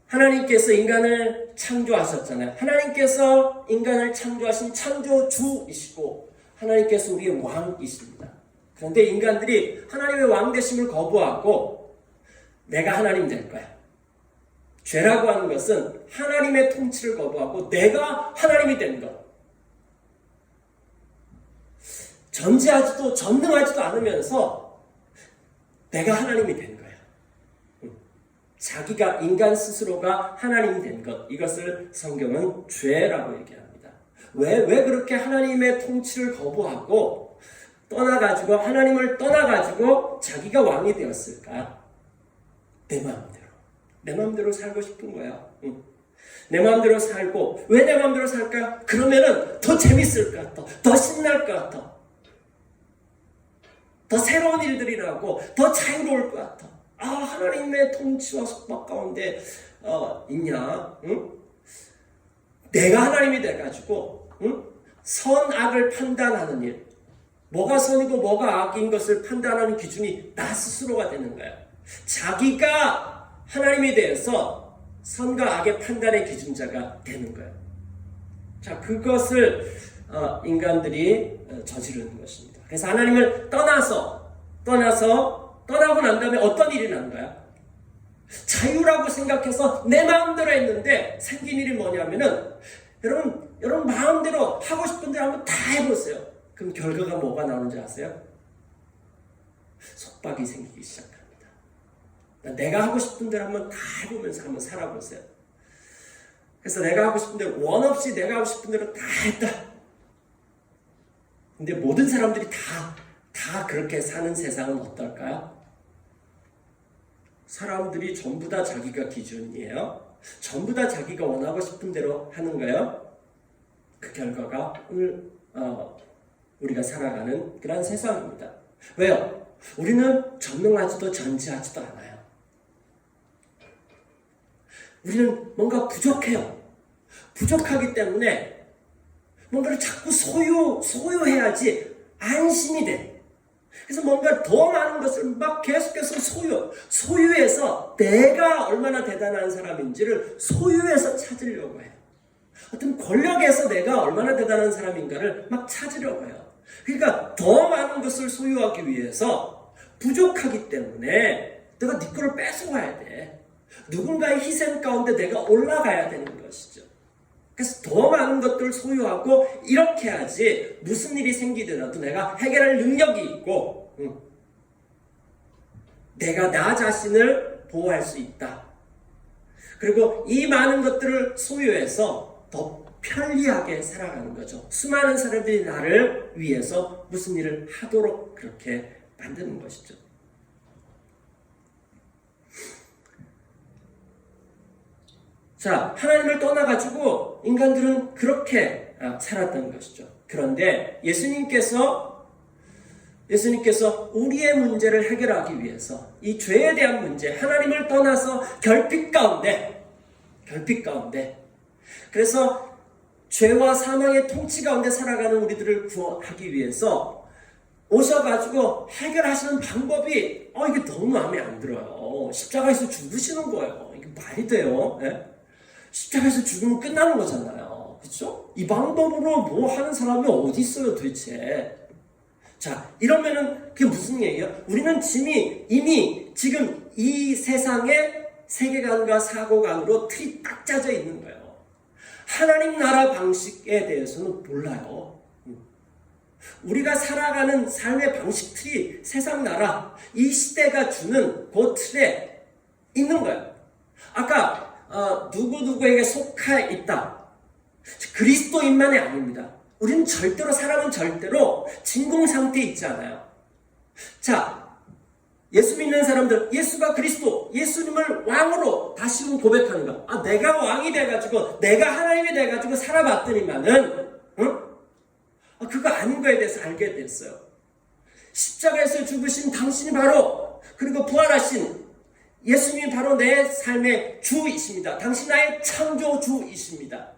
하나님께서 인간을 창조하셨잖아요. 하나님께서 인간을 창조하신 창조주이시고 하나님께서 우리의 왕이십니다. 그런데 인간들이 하나님의 왕 되심을 거부하고 내가 하나님 될 거야. 죄라고 하는 것은 하나님의 통치를 거부하고 내가 하나님이 된 것. 전지하지도 전능하지도 않으면서 내가 하나님이 된 거야. 자기가 인간 스스로가 하나님이 된 것. 이것을 성경은 죄라고 얘기합니다. 왜 그렇게 하나님의 통치를 거부하고 떠나가지고 하나님을 떠나가지고 자기가 왕이 되었을까? 내 마음대로 살고 싶은 거야. 내 마음대로 살고 왜 내 마음대로 살까? 그러면은 더 재밌을 것 같아. 더 신날 것 같아. 더 새로운 일들이 나고 더 자유로울 것 같아. 하나님의 통치와 속박 가운데 있냐? 내가 하나님이 돼가지고 선악을 판단하는 일, 뭐가 선이고 뭐가 악인 것을 판단하는 기준이 나 스스로가 되는 거야. 자기가 하나님에 대해서 선과 악의 판단의 기준자가 되는 거예요. 자, 그것을 인간들이 저지르는 것입니다. 그래서 하나님을 떠나고 난 다음에 어떤 일이 나는가요? 자유라고 생각해서 내 마음대로 했는데 생긴 일이 뭐냐면은 여러분 마음대로 하고 싶은 대로 한번 다 해보세요. 그럼 결과가 뭐가 나오는지 아세요? 속박이 생기기 시작합니다. 내가 하고 싶은 대로 한번 다 해보면서 한번 살아보세요. 그래서 내가 하고 싶은 대로 원 없이 내가 하고 싶은 대로 다 했다. 근데 모든 사람들이 다 그렇게 사는 세상은 어떨까요? 사람들이 전부 다 자기가 기준이에요. 전부 다 자기가 원하고 싶은 대로 하는 거예요. 그 결과가 오늘 우리가 살아가는 그런 세상입니다. 왜요? 우리는 전능하지도 전지하지도 않아요. 우리는 뭔가 부족해요. 부족하기 때문에 뭔가를 자꾸 소유해야지 안심이 돼. 그래서 뭔가 더 많은 것을 막 계속해서 소유해서 내가 얼마나 대단한 사람인지를 소유해서 찾으려고 해요. 어떤 권력에서 내가 얼마나 대단한 사람인가를 막 찾으려고 해요. 그러니까 더 많은 것을 소유하기 위해서 부족하기 때문에 내가 네 거를 뺏어와야 돼. 누군가의 희생 가운데 내가 올라가야 되는 것이죠. 그래서 더 많은 것들을 소유하고 이렇게 해야지 무슨 일이 생기더라도 내가 해결할 능력이 있고 내가 나 자신을 보호할 수 있다. 그리고 이 많은 것들을 소유해서 더 편리하게 살아가는 거죠. 수많은 사람들이 나를 위해서 무슨 일을 하도록 그렇게 만드는 것이죠. 자, 하나님을 떠나가지고 인간들은 그렇게 살았던 것이죠. 그런데 예수님께서 우리의 문제를 해결하기 위해서 이 죄에 대한 문제, 하나님을 떠나서 결핍 가운데 그래서 죄와 사망의 통치 가운데 살아가는 우리들을 구원하기 위해서 오셔가지고 해결하시는 방법이 이게 너무 마음에 안 들어요. 십자가에서 죽으시는 거예요. 이게 말이 돼요? 네? 십자가에서 죽으면 끝나는 거잖아요. 그렇죠? 이 방법으로 뭐 하는 사람이 어디 있어요 도대체. 자, 이러면은 그게 무슨 얘기예요? 우리는 이미 지금 이 세상의 세계관과 사고관으로 틀이 딱 짜져 있는 거예요. 하나님 나라 방식에 대해서는 몰라요. 우리가 살아가는 삶의 방식 틀이 세상 나라, 이 시대가 주는 그 틀에 있는 거예요. 아까 누구에게 속해 있다. 그리스도인만이 아닙니다. 우리는 사람은 절대로 진공 상태에 있지 않아요. 자, 예수 믿는 사람들, 예수가 그리스도, 예수님을 왕으로 다시금 고백하는 거. 내가 왕이 돼가지고, 내가 하나님이 돼가지고 살아봤더니만은, 그거 아닌 거에 대해서 알게 됐어요. 십자가에서 죽으신 당신이 바로, 그리고 부활하신 예수님이 바로 내 삶의 주이십니다. 당신 나의 창조주이십니다.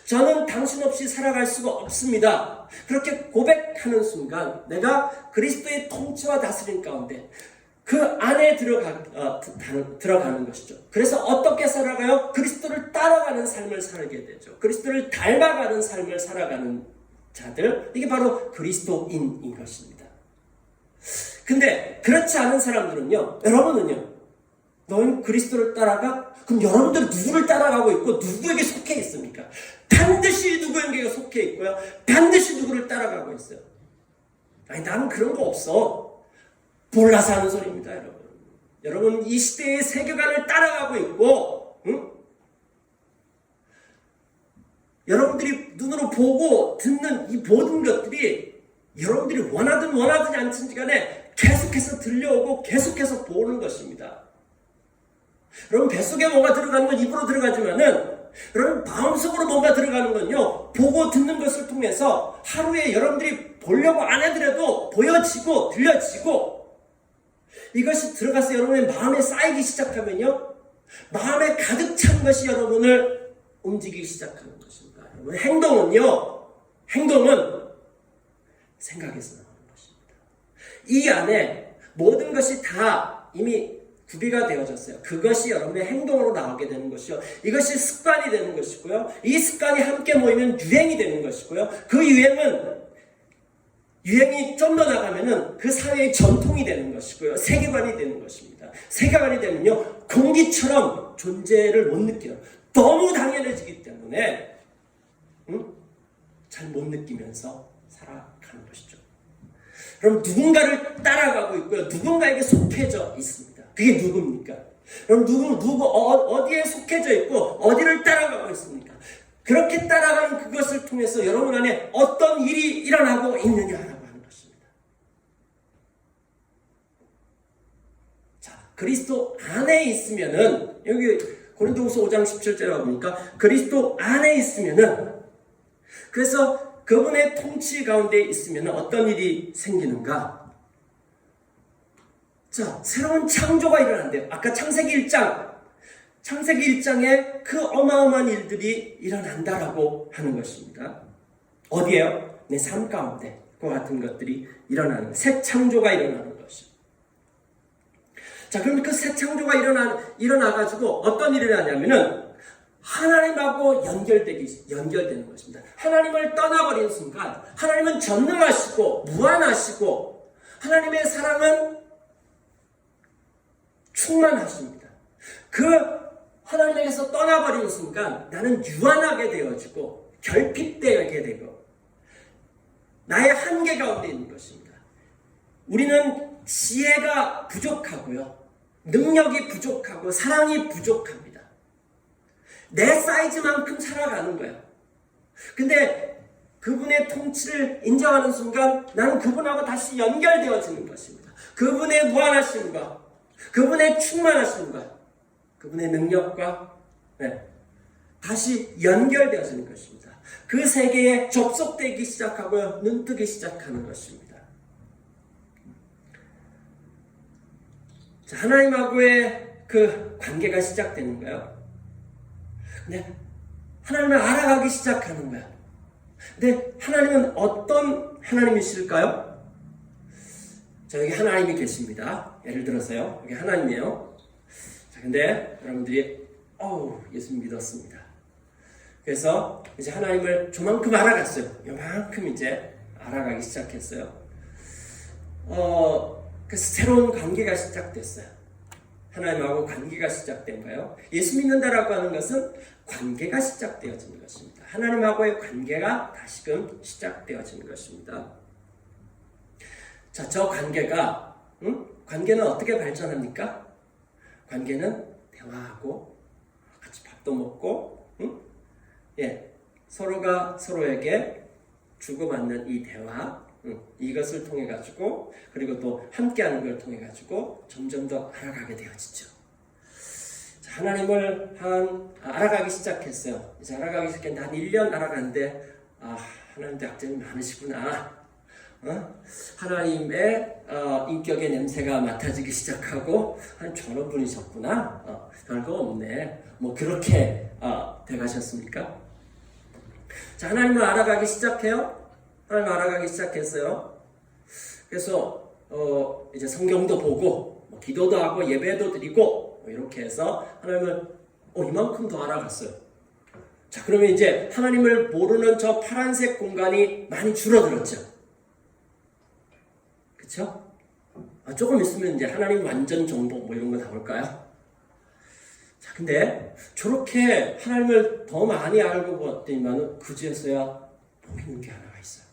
저는 당신 없이 살아갈 수가 없습니다. 그렇게 고백하는 순간 내가 그리스도의 통치와 다스림 가운데 그 안에 들어가는 것이죠. 그래서 어떻게 살아가요? 그리스도를 따라가는 삶을 살게 되죠. 그리스도를 닮아가는 삶을 살아가는 자들, 이게 바로 그리스도인인 것입니다. 근데 그렇지 않은 사람들은요, 여러분은요, 너는 그리스도를 따라가? 그럼 여러분들은 누구를 따라가고 있고 누구에게 속해 있습니까? 반드시 누구에게 속해 있고요. 반드시 누구를 따라가고 있어요. 나는 그런 거 없어. 몰라서 하는 소리입니다, 여러분. 여러분, 이 시대의 세계관을 따라가고 있고, 여러분들이 눈으로 보고 듣는 이 모든 것들이 여러분들이 원하든 원하지 않든 간에 계속해서 들려오고 계속해서 보는 것입니다. 여러분, 뱃속에 뭔가 들어가는 건 입으로 들어가지만은 여러분 마음속으로 뭔가 들어가는 건요, 보고 듣는 것을 통해서 하루에 여러분들이 보려고 안 하더라도 보여지고 들려지고, 이것이 들어가서 여러분의 마음에 쌓이기 시작하면요, 마음에 가득 찬 것이 여러분을 움직이기 시작하는 것입니다. 여러분, 행동은 생각에서 나오는 것입니다. 이 안에 모든 것이 다 이미 구비가 되어졌어요. 그것이 여러분의 행동으로 나오게 되는 것이요. 이것이 습관이 되는 것이고요. 이 습관이 함께 모이면 유행이 되는 것이고요. 그 유행이 좀 더 나가면은 그 사회의 전통이 되는 것이고요. 세계관이 되는 것입니다. 세계관이 되면요, 공기처럼 존재를 못 느끼는, 너무 당연해지기 때문에 잘 못 느끼면서 살아가는 것이죠. 그럼 누군가를 따라가고 있고요. 누군가에게 속해져 있습니다. 그게 누굽니까? 그럼 어디에 속해져 있고 어디를 따라가고 있습니까? 그렇게 따라가는 그것을 통해서 여러분 안에 어떤 일이 일어나고 있느냐라고 하는 것입니다. 자, 그리스도 안에 있으면은, 여기 고린도후서 5장 17절에 보니까 그리스도 안에 있으면은, 그래서 그분의 통치 가운데 있으면 어떤 일이 생기는가? 자, 새로운 창조가 일어난대요. 아까 창세기 1장에 그 어마어마한 일들이 일어난다라고 하는 것입니다. 어디에요? 내 삶 가운데 그와 같은 것들이 일어나는, 새 창조가 일어나는 것입니다. 자, 그럼 그 새 창조가 일어나가지고 어떤 일이 일어나냐면은 하나님하고 연결되는 것입니다. 하나님을 떠나버리는 순간, 하나님은 전능하시고 무한하시고 하나님의 사랑은 충만하십니다. 그 하나님에게서 떠나버리는 순간 나는 유한하게 되어지고 결핍되게 되고 나의 한계 가운데 있는 것입니다. 우리는 지혜가 부족하고요, 능력이 부족하고 사랑이 부족합니다. 내 사이즈만큼 살아가는 거예요. 근데 그분의 통치를 인정하는 순간 나는 그분하고 다시 연결되어지는 것입니다. 그분의 무한하심과 그분의 충만하심과 그분의 능력과 다시 연결되어지는 것입니다. 그 세계에 접속되기 시작하고요, 눈뜨기 시작하는 것입니다. 자, 하나님하고의 그 관계가 시작되는 거예요. 근데 하나님을 알아가기 시작하는 거야. 근데 하나님은 어떤 하나님이실까요? 자, 여기 하나님이 계십니다. 예를 들어서요, 여기 하나님이에요. 자, 근데 여러분들이 예수 믿었습니다. 그래서 이제 하나님을 저만큼 알아갔어요. 요만큼 이제 알아가기 시작했어요. 그래서 새로운 관계가 시작됐어요. 하나님하고 관계가 시작된 거예요. 예수 믿는다라고 하는 것은 관계가 시작되어지는 것입니다. 하나님하고의 관계가 다시금 시작되어지는 것입니다. 자, 저 관계가, 관계는 어떻게 발전합니까? 관계는 대화하고 같이 밥도 먹고, 서로가 서로에게 주고받는 이 대화, 이것을 통해 가지고, 그리고 또 함께하는 걸 통해 가지고 점점 더 알아가게 되어지죠. 자, 하나님을 알아가기 시작했어요. 이제 알아가기 시작했는데 한 1년 알아갔는데 하나님도 약점이 많으시구나. 하나님의 인격의 냄새가 맡아지기 시작하고, 저런 분이셨구나. 별거 없네. 뭐 그렇게 돼가셨습니까? 자, 하나님을 알아가기 시작해요. 하나님을 알아가기 시작했어요. 그래서 이제 성경도 보고 기도도 하고 예배도 드리고 이렇게 해서 하나님을 이만큼 더 알아갔어요. 자, 그러면 이제 하나님을 모르는 저 파란색 공간이 많이 줄어들었죠. 그렇죠? 조금 있으면 이제 하나님 완전 정복 뭐 이런 거 나올까요? 자, 근데 저렇게 하나님을 더 많이 알고 봤더니만 그제서야 보이는 게 하나가 있어요.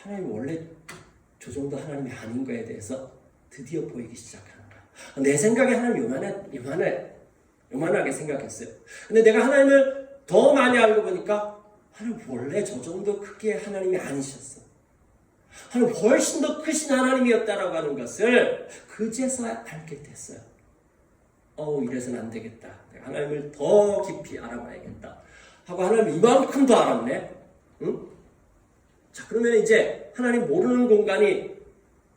하나님 원래 저 정도 하나님이 아닌 거에 대해서 드디어 보이기 시작하는 거야. 내 생각에 하나님 요만하게 생각했어요. 근데 내가 하나님을 더 많이 알고 보니까 하나님 원래 저 정도 크기의 하나님이 아니셨어. 하나님 훨씬 더 크신 하나님이었다라고 하는 것을 그제서야 알게 됐어요. 이래서는 안 되겠다. 내가 하나님을 더 깊이 알아봐야겠다. 하고 하나님 이만큼 더 알았네. 응? 자, 그러면 이제 하나님 모르는 공간이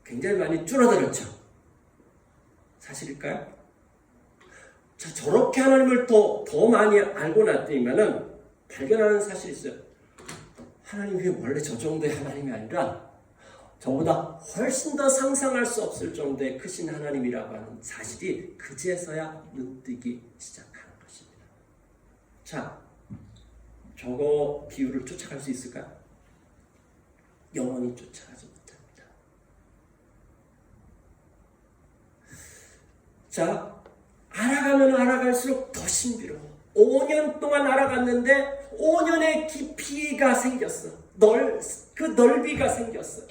굉장히 많이 줄어들었죠. 사실일까요? 자, 저렇게 하나님을 더 많이 알고 났더니만은 발견하는 사실이 있어요. 하나님 왜 원래 저 정도의 하나님이 아니라 저보다 훨씬 더 상상할 수 없을 정도의 크신 하나님이라고 하는 사실이 그제서야 눈뜨기 시작하는 것입니다. 자, 저거 비유를 쫓아갈 수 있을까요? 영원히 쫓아가지 못합니다. 자, 알아가면 알아갈수록 더 신비로워. 5년 동안 알아갔는데 5년의 깊이가 생겼어. 그 넓이가 생겼어.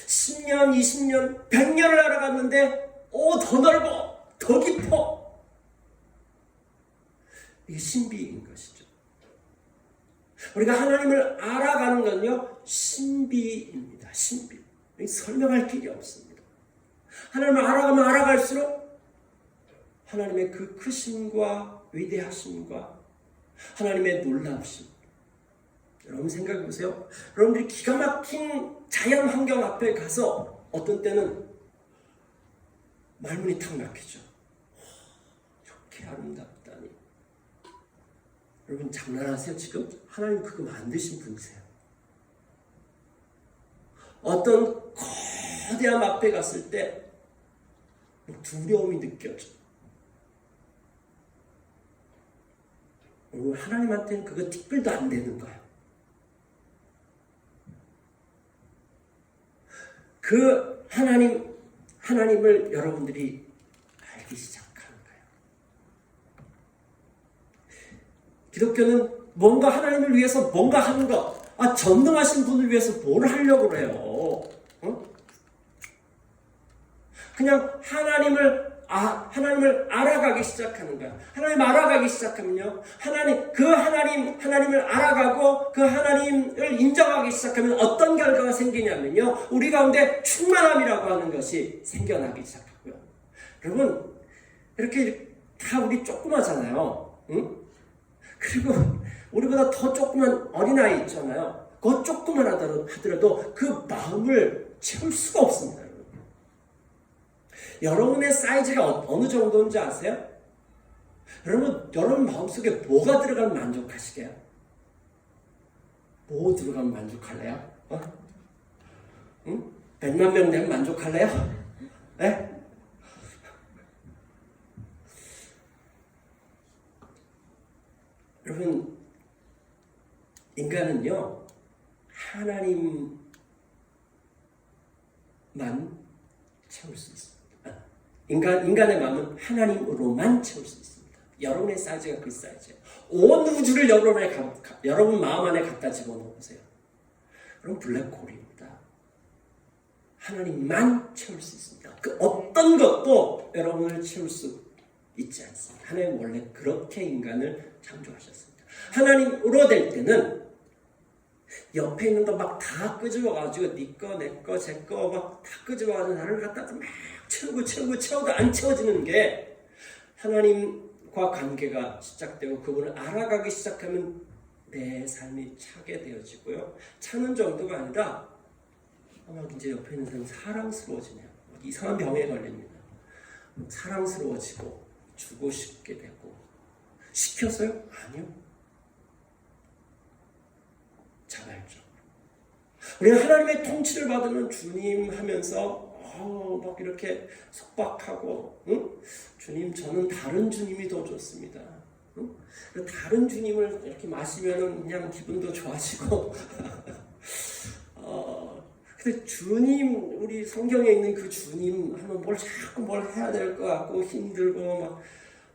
10년, 20년, 100년을 알아갔는데 더 넓어, 더 깊어. 이게 신비인 것이죠. 우리가 하나님을 알아가는 건요, 신비입니다. 신비. 설명할 길이 없습니다. 하나님을 알아가면 알아갈수록 하나님의 그 크심과 위대하심과 하나님의 놀라우심. 여러분 생각해 보세요. 여러분들이 기가 막힌 자연 환경 앞에 가서 어떤 때는 말문이 탁 막히죠. 이렇게 아름답다니. 여러분 장난하세요 지금? 하나님 그거 만드신 분이세요. 어떤 거대한 앞에 갔을 때 두려움이 느껴져. 오늘 하나님한테는 그거 티끌도 안 되는 거예요. 그 하나님을 여러분들이 알기 시작하는 거예요. 기독교는 뭔가 하나님을 위해서 뭔가 하는 것, 전능하신 분을 위해서 뭘 하려고 그래요? 그냥 하나님을 알아가기 시작하는 거야. 하나님 알아가기 시작하면요. 하나님을 알아가고 그 하나님을 인정하기 시작하면 어떤 결과가 생기냐면요. 우리 가운데 충만함이라고 하는 것이 생겨나기 시작하고요. 여러분, 이렇게 다 우리 조그마잖아요. 응? 그리고 우리보다 더 조그만 어린아이 있잖아요. 그 조그만 하더라도 그 마음을 채울 수가 없습니다. 여러분의 사이즈가 어느 정도인지 아세요? 여러분 마음속에 뭐가 들어가면 만족하시게요? 뭐 들어가면 만족할래요? 응? 100만 명 되면 만족할래요? 네? 여러분, 인간은요, 하나님만 채울 수 있습니다. 인간의 마음은 하나님으로만 채울 수 있습니다. 여러분의 사이즈가 그 사이즈예요. 온 우주를 여러분 마음 안에 갖다 집어넣으세요. 그럼 블랙홀입니다. 하나님만 채울 수 있습니다. 그 어떤 것도 여러분을 채울 수 있지 않습니다. 하나님 원래 그렇게 인간을 창조하셨습니다. 하나님으로 될 때는 옆에 있는 거 막 다 끄집어가지고 네 거, 내 거, 제 거 막 다 끄집어가지고 나를 갖다 막 채우고 안 채워지는 게 하나님과 관계가 시작되고 그분을 알아가기 시작하면 내 삶이 차게 되어지고요. 차는 정도가 아니라 막 이제 옆에 있는 사람이 사랑스러워지네요. 이상한 병에 걸립니다. 사랑스러워지고 주고 싶게 되고. 시켜서요? 아니요. 자발적. 우리가 하나님의 통치를 받으면 주님 하면서 막 이렇게 속박하고, 응? 주님, 저는 다른 주님이 더 좋습니다. 응? 다른 주님을 이렇게 마시면 그냥 기분도 좋아지고. 근데 주님, 우리 성경에 있는 그 주님 하면 자꾸 뭘 해야 될 것 같고 힘들고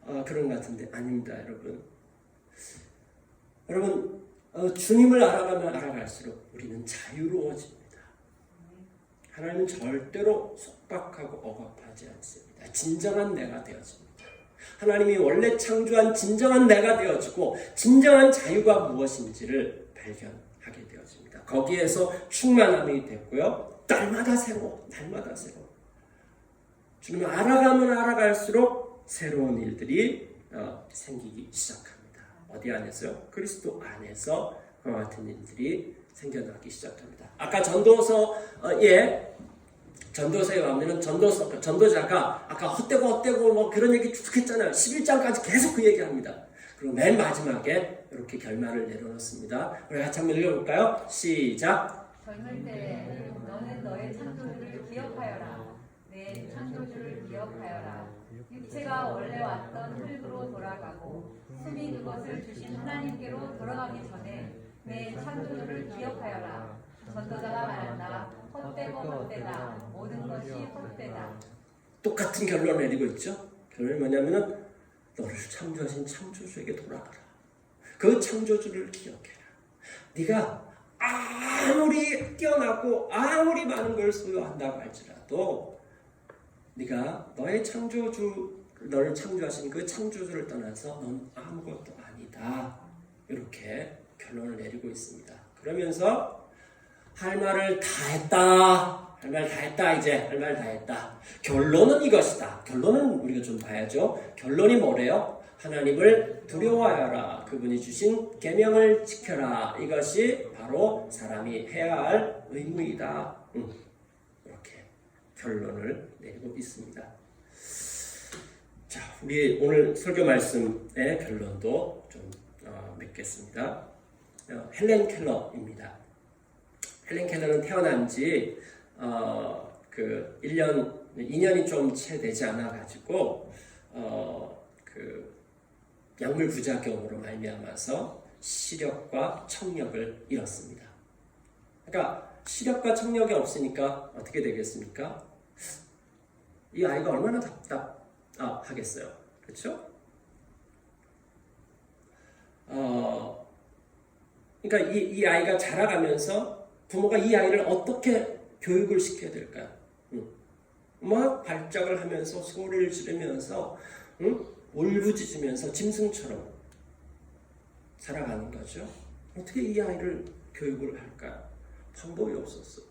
막 그런 것 같은데 아닙니다, 여러분. 여러분, 주님을 알아가면 알아갈수록 우리는 자유로워집니다. 하나님은 절대로 속박하고 억압하지 않습니다. 진정한 내가 되어집니다. 하나님이 원래 창조한 진정한 내가 되어지고 진정한 자유가 무엇인지를 발견하게 되어집니다. 거기에서 충만함이 됐고요. 날마다 새로. 주님을 알아가면 알아갈수록 새로운 일들이 생기기 시작합니다. 어디 안에서요? 그리스도 안에서 그와 같은 일들이 생겨나기 시작합니다. 아까 전도서에 가면은 전도자가 아까 헛되고 뭐 그런 얘기 쭉 했잖아요. 11장까지 계속 그 얘기합니다. 그리고 맨 마지막에 이렇게 결말을 내려놓습니다. 우리 같이 한번 읽어볼까요? 시작. 젊을 때 너는 너의 창조주를 기억하여라. 내 창조주를 기억하여라. 육체가 원래 왔던 흙으로 돌아가고 숨이 그것을 주신 하나님께로 돌아가기 전에 내 창조주를 기억하여라. 전도자가 말한다. 헛되고 헛되다. 모든 것이 헛되다. 똑같은 결론을 내리고 있죠. 결론이 뭐냐면은 너를 창조하신 창조주에게 돌아가라. 그 창조주를 기억해라. 네가 아무리 뛰어나고 아무리 많은 걸 소유한다고 할지라도 네가 너의 창조주, 너를 창조하신 그 창조주를 떠나서 넌 아무것도 아니다. 이렇게 결론을 내리고 있습니다. 그러면서 할 말을 다 했다. 할 말 다 했다. 이제 할 말 다 했다. 결론은 이것이다. 결론은 우리가 좀 봐야죠. 결론이 뭐래요? 하나님을 두려워하여라. 그분이 주신 계명을 지켜라. 이것이 바로 사람이 해야 할 의무이다. 이렇게 결론을 내리고 있습니다. 자, 우리 오늘 설교 말씀의 결론도 좀 맺겠습니다. 헬렌 켈러입니다. 헬렌 켈러는 태어난 지 2년이 좀 채 되지 않아 가지고 약물 부작용으로 말미암아서 시력과 청력을 잃었습니다. 그러니까 시력과 청력이 없으니까 어떻게 되겠습니까? 이 아이가 얼마나 답답하겠어요. 그렇죠? 그러니까 이 아이가 자라가면서 부모가 이 아이를 어떻게 교육을 시켜야 될까요? 막 발작을 하면서 소리를 지르면서 울부짖으면서 짐승처럼 살아가는 거죠. 어떻게 이 아이를 교육을 할까요? 방법이 없었어.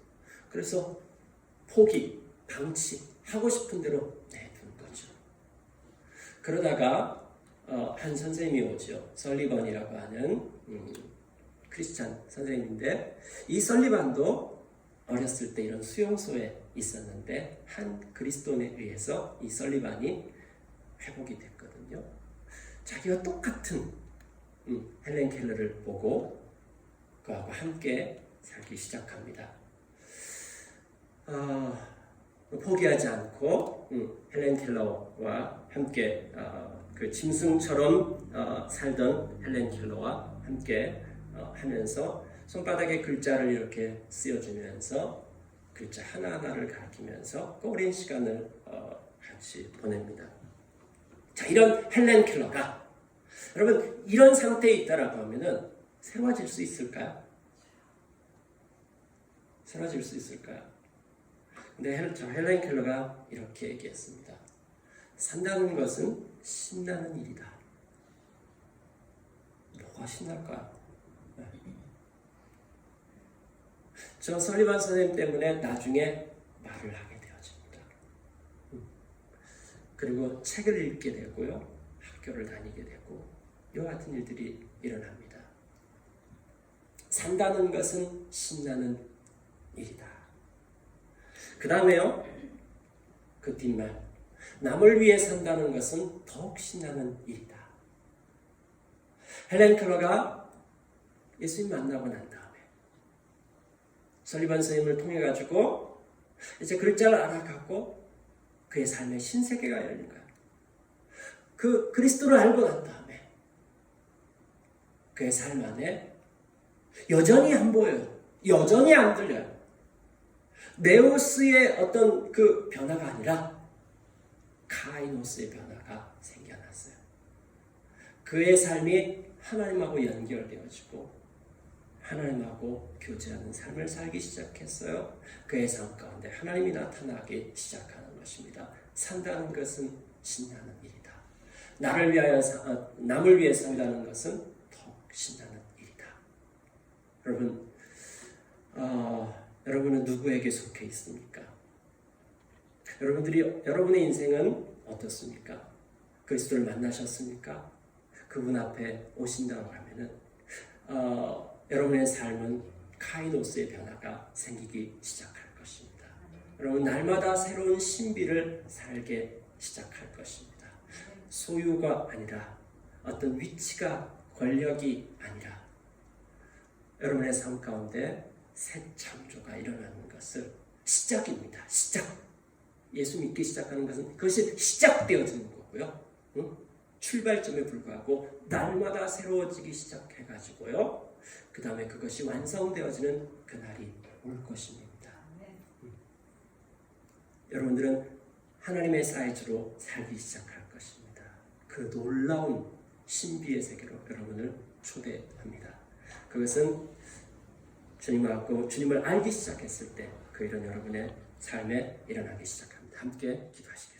그래서 포기, 방치하고 싶은 대로 내둔 거죠. 그러다가 한 선생님이 오죠. 설리번이라고 하는 크리스찬 선생님인데 이 설리반도 어렸을 때 이런 수용소에 있었는데 한 그리스도인에 의해서 이 설리반이 회복이 됐거든요. 자기와 똑같은 헬렌 켈러를 보고 그하고 함께 살기 시작합니다. 포기하지 않고 헬렌 켈러와 함께 그 짐승처럼 살던 헬렌 켈러와 함께 하면서 손바닥에 글자를 이렇게 쓰여주면서 글자 하나하나를 가르치면서 오랜 시간을 같이 보냅니다. 자, 이런 헬렌 켈러가 여러분 이런 상태에 있다라고 하면은 새로워질 수 있을까요? 새로워질 수 있을까요? 근데 헬렌 켈러가 이렇게 얘기했습니다. 산다는 것은 신나는 일이다. 뭐가 신날까요? 저 설리반 선생님 때문에 나중에 말을 하게 되어집니다. 그리고 책을 읽게 되고요. 학교를 다니게 되고 이와 같은 일들이 일어납니다. 산다는 것은 신나는 일이다. 그 다음에요. 그 뒷말. 남을 위해 산다는 것은 더욱 신나는 일이다. 헬렌 켈러가 예수님 만나고 난 다음에 설리반 선생님을 통해 가지고 이제 글자를 알아가고 그의 삶의 신세계가 열린 거야. 그 그리스도를 알고 난 다음에 그의 삶 안에 여전히 안 보여요. 여전히 안 들려요. 네오스의 어떤 그 변화가 아니라 카이노스의 변화가 생겨났어요. 그의 삶이 하나님하고 연결되어지고 하나님하고 교제하는 삶을 살기 시작했어요. 그의 삶 가운데 하나님이 나타나기 시작하는 것입니다. 산다는 것은 신나는 일이다. 남을 위해 산다는 것은 더욱 신나는 일이다. 여러분, 여러분은 누구에게 속해 있습니까? 여러분의 인생은 어떻습니까? 그리스도를 만나셨습니까? 그분 앞에 오신다고 하면은 여러분의 삶은 카이노스의 변화가 생기기 시작할 것입니다. 여러분 날마다 새로운 신비를 살게 시작할 것입니다. 소유가 아니라 어떤 위치가 권력이 아니라 여러분의 삶 가운데 새 창조가 일어나는 것을 시작입니다. 시작. 예수 믿기 시작하는 것은 그것이 시작되어지는 거고요. 응? 출발점에 불과하고 날마다 새로워지기 시작해가지고요. 그 다음에 그것이 완성되어지는 그날이 올 것입니다. 여러분들은 하나님의 사이즈로 살기 시작할 것입니다. 그 놀라운 신비의 세계로 여러분을 초대합니다. 그것은 주님하고 주님을 알기 시작했을 때 그 일은 여러분의 삶에 일어나기 시작합니다. 함께 기도하시겠습니다.